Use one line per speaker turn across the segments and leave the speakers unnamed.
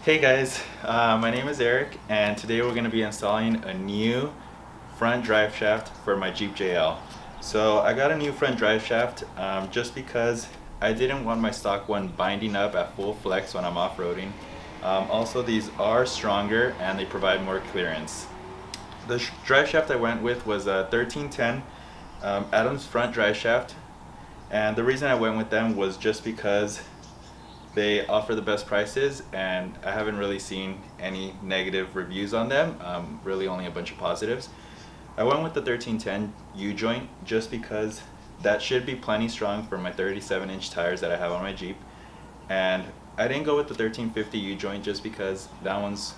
Hey guys, my name is Eric and today we're going to be installing a new front drive shaft for my Jeep JL. So I got a new front drive shaft just because I didn't want my stock one binding up at full flex when I'm off-roading. Also, these are stronger and they provide more clearance. The drive shaft I went with was a 1310 Adams front drive shaft, and the reason I went with them was just because they offer the best prices and I haven't really seen any negative reviews on them, really only a bunch of positives. I went with the 1310 U-joint just because that should be plenty strong for my 37-inch tires that I have on my Jeep. And I didn't go with the 1350 U-joint just because that one's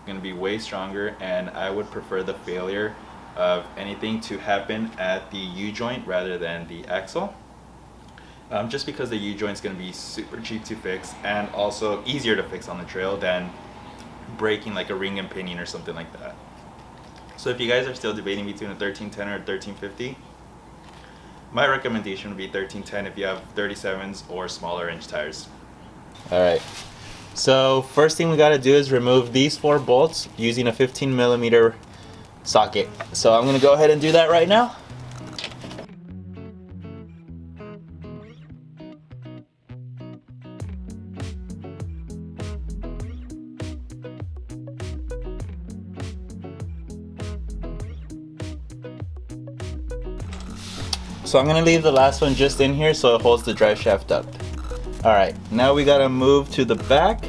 going to be way stronger and I would prefer the failure of anything to happen at the U-joint rather than the axle. Just because the U-joint is going to be super cheap to fix and also easier to fix on the trail than breaking like a ring and pinion or something like that. So if you guys are still debating between a 1310 or a 1350, my recommendation would be 1310 if you have 37s or smaller inch tires. Alright, so first thing we got to do is remove these 4 bolts using a 15mm socket. So I'm going to go ahead and do that right now. So I'm gonna leave the last one just in here so it holds the drive shaft up. Alright, now we gotta move to the back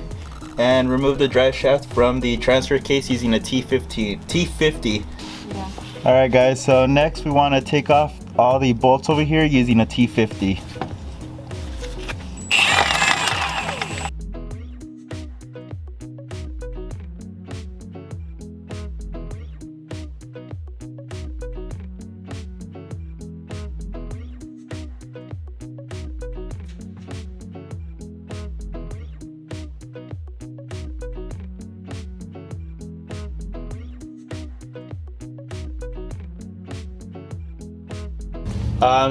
and remove the drive shaft from the transfer case using a T50. Yeah. Alright guys, so next we wanna take off all the bolts over here using a T50.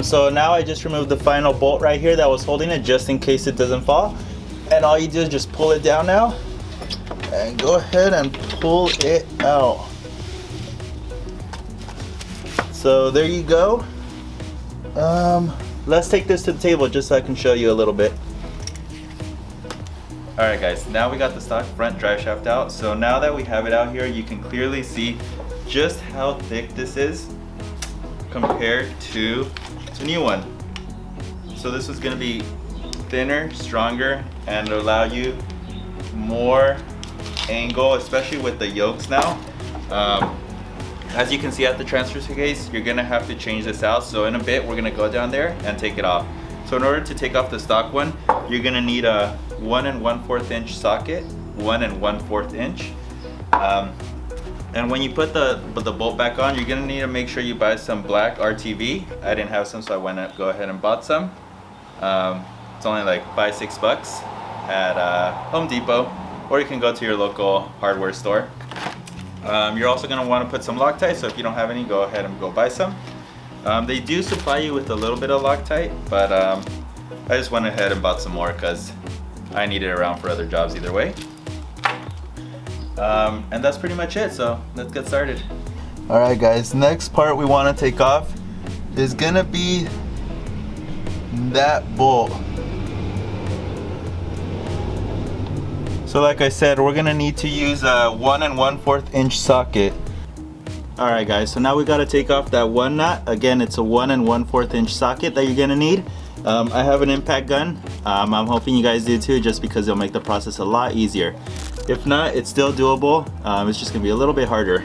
So now I just removed the final bolt right here that was holding it just in case it doesn't fall. And all you do is just pull it down now and go ahead and pull it out. So there you go. Let's take this to the table just so I can show you a little bit. Alright guys, now we got the stock front drive shaft out. So now that we have it out here, you can clearly see just how thick this is compared to the new one. So this is going to be thinner, stronger, and it'll allow you more angle, especially with the yokes now. As you can see at the transfer case, you're going to have to change this out. So in a bit, we're going to go down there and take it off. So in order to take off the stock one, you're going to need a 1 1/4 inch socket, 1 1/4 inch. And when you put the bolt back on, you're gonna need to make sure you buy some black RTV. I didn't have some, so I went and go ahead and bought some. It's only like $5-6 at Home Depot, or you can go to your local hardware store. You're also gonna want to put some Loctite, so if you don't have any, go ahead and go buy some. They do supply you with a little bit of Loctite, but I just went ahead and bought some more because I need it around for other jobs either way. And that's pretty much it, so let's get started. Alright guys, next part we want to take off is gonna be that bolt. So like I said, we're gonna need to use a 1 1/4 inch socket. Alright guys, so now we gotta take off that one nut. Again, it's a 1 1/4 inch socket that you're gonna need. I have an impact gun. I'm hoping you guys do too, just because it'll make the process a lot easier. If not, it's still doable. It's just gonna be a little bit harder.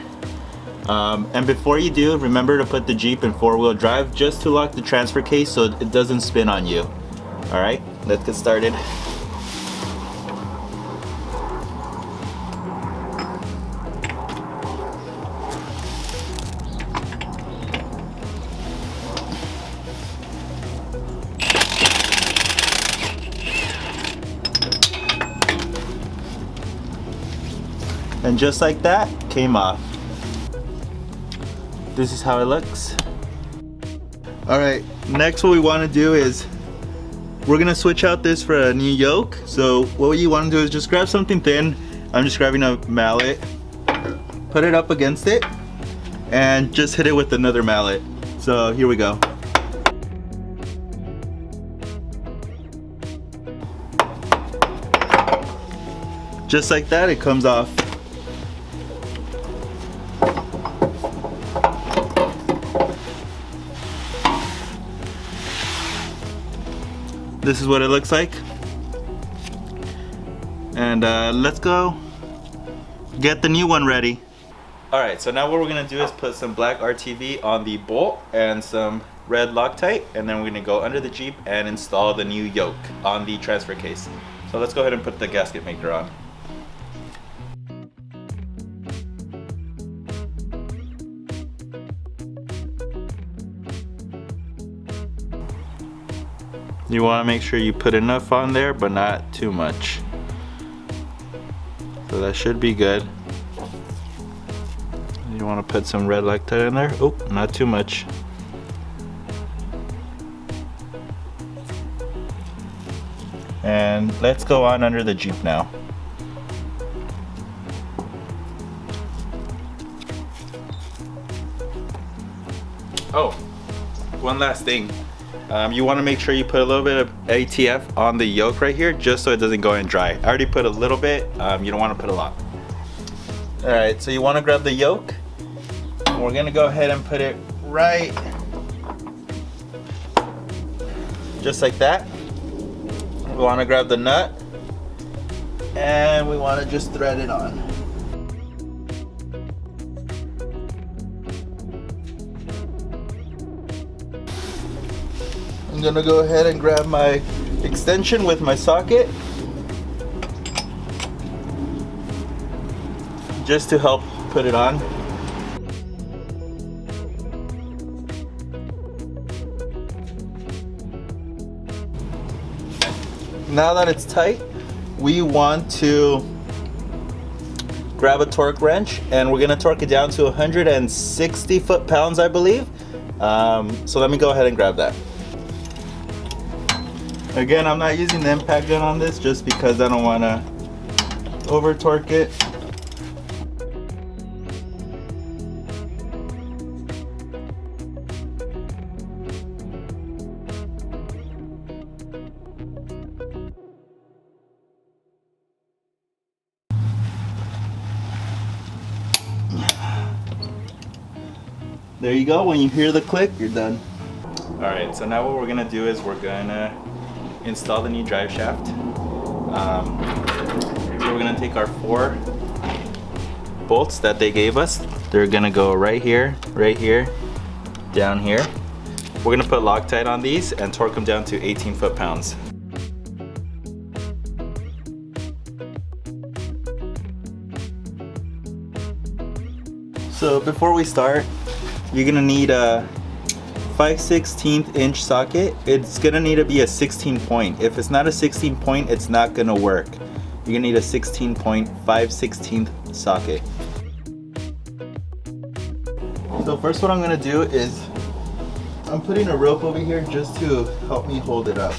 And before you do, remember to put the Jeep in 4-wheel drive just to lock the transfer case so it doesn't spin on you. Alright, let's get started. And just like that, came off. This is how it looks. All right, next what we want to do is we're gonna switch out this for a new yoke. So what you want to do is just grab something thin. I'm just grabbing a mallet, put it up against it, and just hit it with another mallet. So here we go. Just like that, it comes off. This is what it looks like. And let's go get the new one ready. Alright, so now what we're gonna do is put some black RTV on the bolt and some red Loctite, and then we're gonna go under the Jeep and install the new yoke on the transfer case. So let's go ahead and put the gasket maker on. You want to make sure you put enough on there, but not too much. So that should be good. You want to put some red Loctite in there. Oh, not too much. And let's go on under the Jeep now. Oh, one last thing. You want to make sure you put a little bit of ATF on the yoke right here, just so it doesn't go in dry. I already put a little bit, you don't want to put a lot. Alright, so you want to grab the yoke, and we're going to go ahead and put it right, just like that. We want to grab the nut, and we want to just thread it on. I'm gonna go ahead and grab my extension with my socket, just to help put it on. Now that it's tight, we want to grab a torque wrench, and we're gonna torque it down to 160 foot-pounds, I believe. So let me go ahead and grab that. Again, I'm not using the impact gun on this just because I don't want to over torque it. There you go. When you hear the click, you're done. Alright, so now what we're going to do is we're going to install the new drive shaft. So we're going to take our 4 bolts that they gave us. They're going to go right here, down here. We're going to put Loctite on these and torque them down to 18 foot-pounds. So before we start, you're going to need a 5/16 inch socket. It's gonna need to be a 16 point. If it's not a 16 point, it's not gonna work. You're gonna need a 16 point 5/16 socket. So first what I'm gonna do is I'm putting a rope over here just to help me hold it up.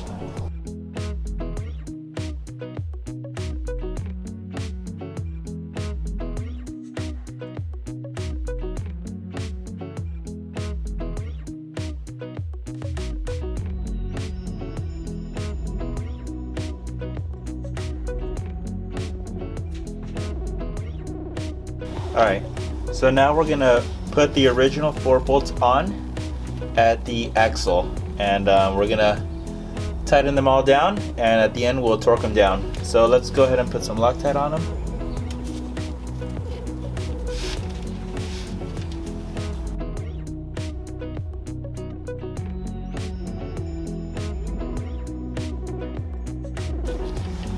Alright, so now we're going to put the original 4 bolts on at the axle, and we're going to tighten them all down, and at the end we'll torque them down. So let's go ahead and put some Loctite on them.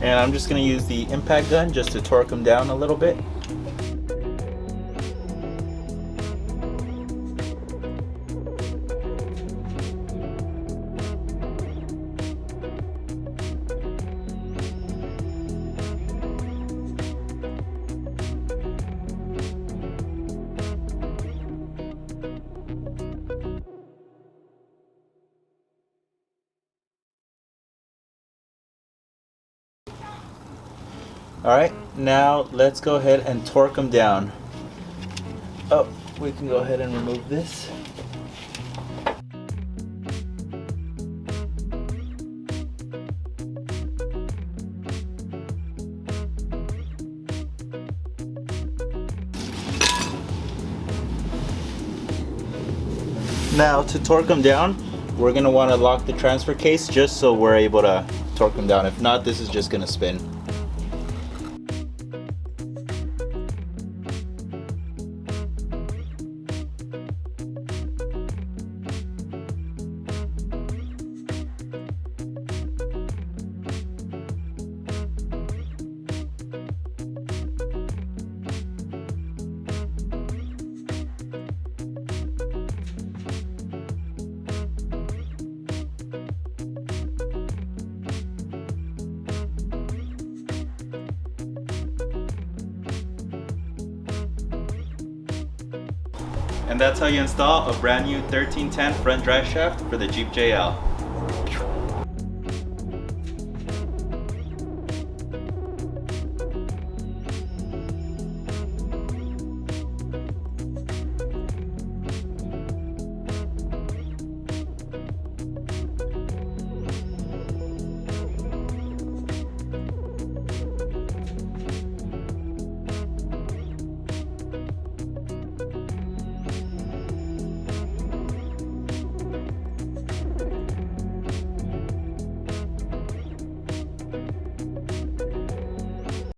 And I'm just going to use the impact gun just to torque them down a little bit. Alright, now let's go ahead and torque them down. Oh, we can go ahead and remove this. Now to torque them down, we're going to want to lock the transfer case just so we're able to torque them down. If not, this is just going to spin. And that's how you install a brand new 1310 front drive shaft for the Jeep JL.